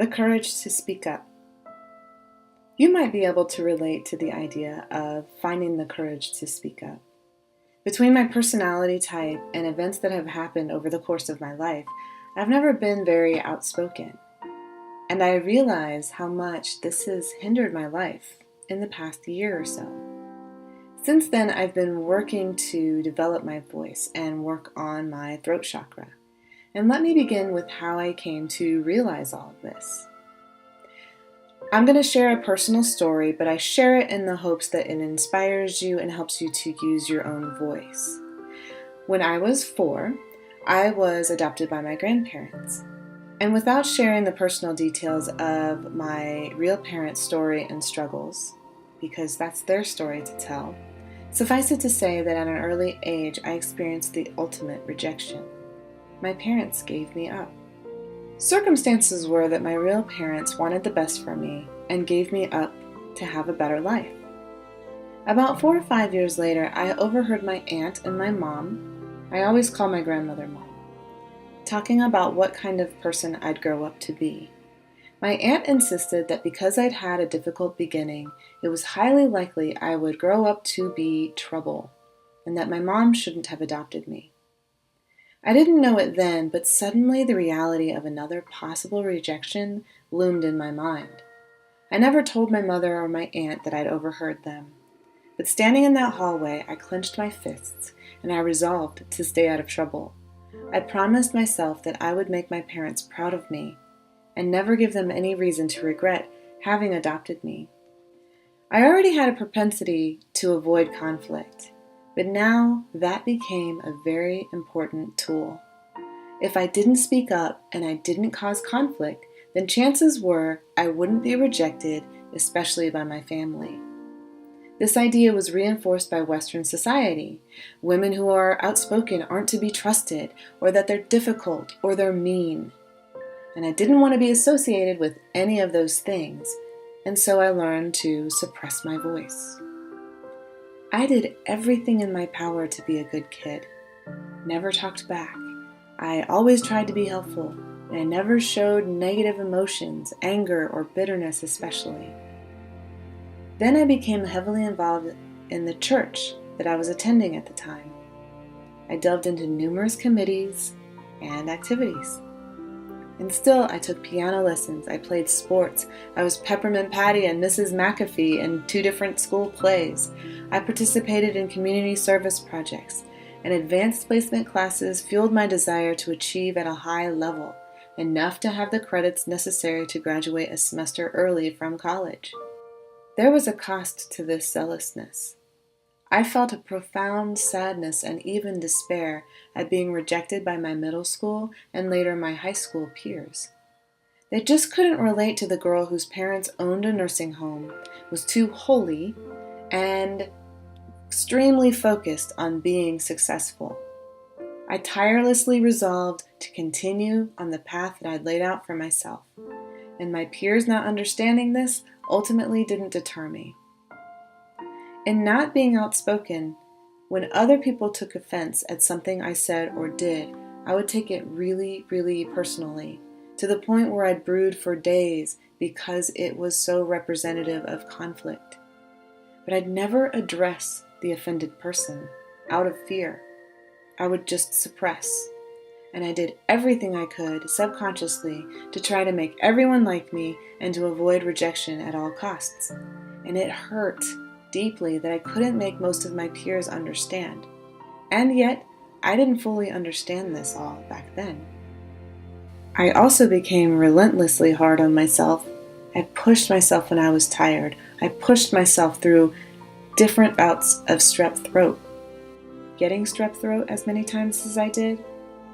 The courage to speak up. You might be able to relate to the idea of finding the courage to speak up. Between my personality type and events that have happened over the course of my life, I've never been very outspoken. And I realize how much this has hindered my life in the past year or so. Since then, I've been working to develop my voice and work on my throat chakra. And let me begin with how I came to realize all of this. I'm going to share a personal story, but I share it in the hopes that it inspires you and helps you to use your own voice. When I was 4, I was adopted by my grandparents. And without sharing the personal details of my real parents' story and struggles, because that's their story to tell, suffice it to say that at an early age I experienced the ultimate rejection. My parents gave me up. Circumstances were that my real parents wanted the best for me and gave me up to have a better life. About 4 or 5 years later, I overheard my aunt and my mom, I always call my grandmother mom, talking about what kind of person I'd grow up to be. My aunt insisted that because I'd had a difficult beginning, it was highly likely I would grow up to be trouble, and that my mom shouldn't have adopted me. I didn't know it then, but suddenly the reality of another possible rejection loomed in my mind. I never told my mother or my aunt that I'd overheard them, but standing in that hallway, I clenched my fists and I resolved to stay out of trouble. I promised myself that I would make my parents proud of me and never give them any reason to regret having adopted me. I already had a propensity to avoid conflict, but now that became a very important tool. If I didn't speak up and I didn't cause conflict, then chances were I wouldn't be rejected, especially by my family. This idea was reinforced by Western society. Women who are outspoken aren't to be trusted, or that they're difficult, or they're mean. And I didn't want to be associated with any of those things, and so I learned to suppress my voice. I did everything in my power to be a good kid. Never talked back. I always tried to be helpful, and I never showed negative emotions, anger or bitterness especially. Then I became heavily involved in the church that I was attending at the time. I delved into numerous committees and activities. And still, I took piano lessons, I played sports, I was Peppermint Patty and Mrs. McAfee in 2 different school plays. I participated in community service projects, and advanced placement classes fueled my desire to achieve at a high level, enough to have the credits necessary to graduate a semester early from college. There was a cost to this zealousness. I felt a profound sadness and even despair at being rejected by my middle school and later my high school peers. They just couldn't relate to the girl whose parents owned a nursing home, was too holy, and extremely focused on being successful. I tirelessly resolved to continue on the path that I'd laid out for myself, and my peers not understanding this ultimately didn't deter me. In not being outspoken, when other people took offense at something I said or did, I would take it really, really personally, to the point where I'd brood for days because it was so representative of conflict. But I'd never address the offended person out of fear. I would just suppress. And I did everything I could subconsciously to try to make everyone like me and to avoid rejection at all costs. And it hurt deeply that I couldn't make most of my peers understand. And yet, I didn't fully understand this all back then. I also became relentlessly hard on myself. I pushed myself when I was tired. I pushed myself through different bouts of strep throat. Getting strep throat as many times as I did,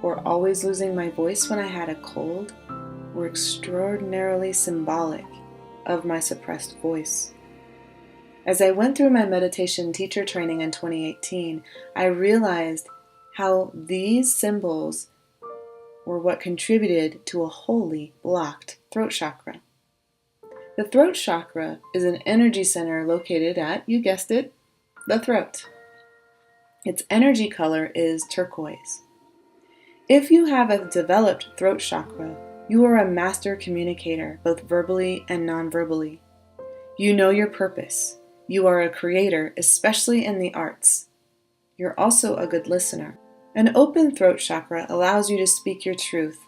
or always losing my voice when I had a cold, were extraordinarily symbolic of my suppressed voice. As I went through my meditation teacher training in 2018, I realized how these symbols were what contributed to a wholly blocked throat chakra. The throat chakra is an energy center located at, you guessed it, the throat. Its energy color is turquoise. If you have a developed throat chakra, You are a master communicator, both verbally and non-verbally. You know your purpose. You are a creator, especially in the arts. You're also a good listener. An open throat chakra allows you to speak your truth,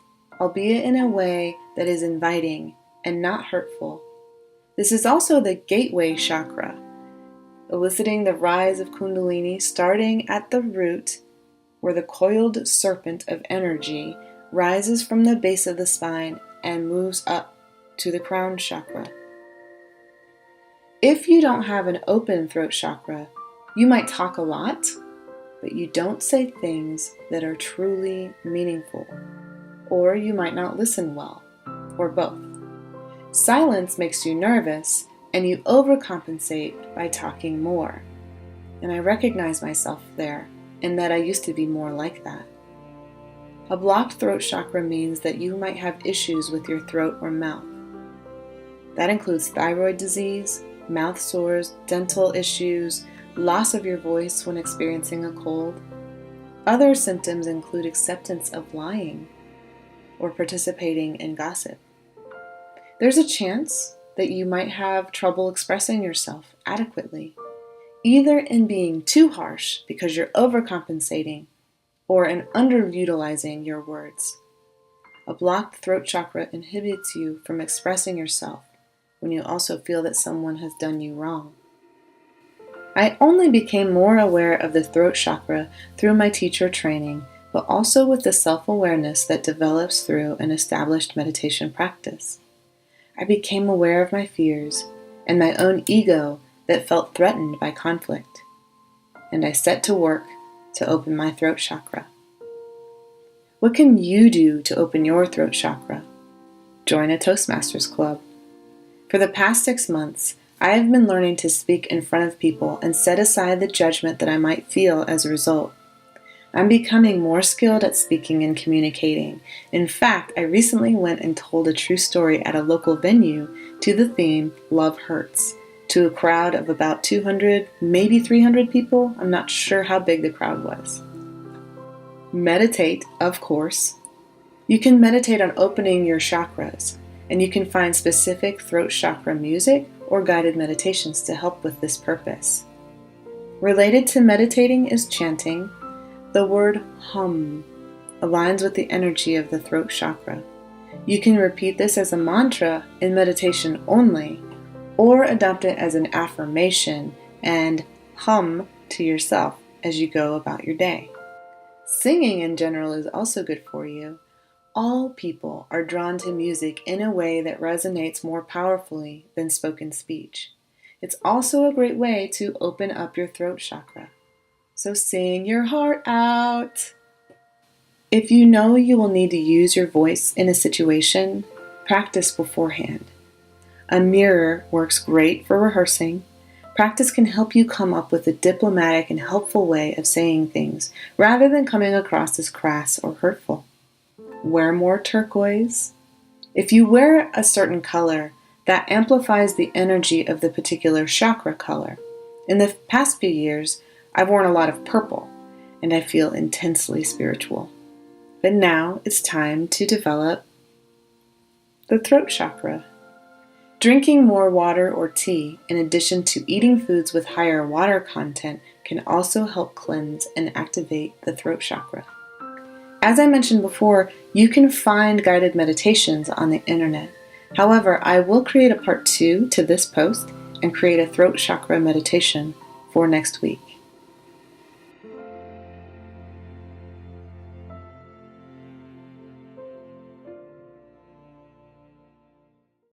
albeit in a way that is inviting and not hurtful. This is also the gateway chakra, eliciting the rise of Kundalini starting at the root, where the coiled serpent of energy rises from the base of the spine and moves up to the crown chakra. If you don't have an open throat chakra, you might talk a lot, but you don't say things that are truly meaningful, or you might not listen well, or both. Silence makes you nervous, and you overcompensate by talking more. And I recognize myself there, in that I used to be more like that. A blocked throat chakra means that you might have issues with your throat or mouth. That includes thyroid disease, mouth sores, dental issues, loss of your voice when experiencing a cold. Other symptoms include acceptance of lying or participating in gossip. There's a chance that you might have trouble expressing yourself adequately, either in being too harsh because you're overcompensating or in underutilizing your words. A blocked throat chakra inhibits you from expressing yourself when you also feel that someone has done you wrong. I only became more aware of the throat chakra through my teacher training, but also with the self-awareness that develops through an established meditation practice. I became aware of my fears and my own ego that felt threatened by conflict, and I set to work to open my throat chakra. What can you do to open your throat chakra? Join a Toastmasters club. For the past 6 months, I have been learning to speak in front of people and set aside the judgment that I might feel as a result. I'm becoming more skilled at speaking and communicating. In fact, I recently went and told a true story at a local venue to the theme Love Hurts, to a crowd of about 200, maybe 300 people. I'm not sure how big the crowd was. Meditate, of course. You can meditate on opening your chakras, and you can find specific throat chakra music or guided meditations to help with this purpose. Related to meditating is chanting. The word hum aligns with the energy of the throat chakra. You can repeat this as a mantra in meditation only, or adopt it as an affirmation and hum to yourself as you go about your day. Singing in general is also good for you. All people are drawn to music in a way that resonates more powerfully than spoken speech. It's also a great way to open up your throat chakra. So sing your heart out. If you know you will need to use your voice in a situation, practice beforehand. A mirror works great for rehearsing. Practice can help you come up with a diplomatic and helpful way of saying things rather than coming across as crass or hurtful. Wear more turquoise. If you wear a certain color, that amplifies the energy of the particular chakra color. In the past few years, I've worn a lot of purple, and I feel intensely spiritual. But now it's time to develop the throat chakra. Drinking more water or tea, in addition to eating foods with higher water content, can also help cleanse and activate the throat chakra. As I mentioned before, you can find guided meditations on the internet. However, I will create a part 2 to this post and create a throat chakra meditation for next week.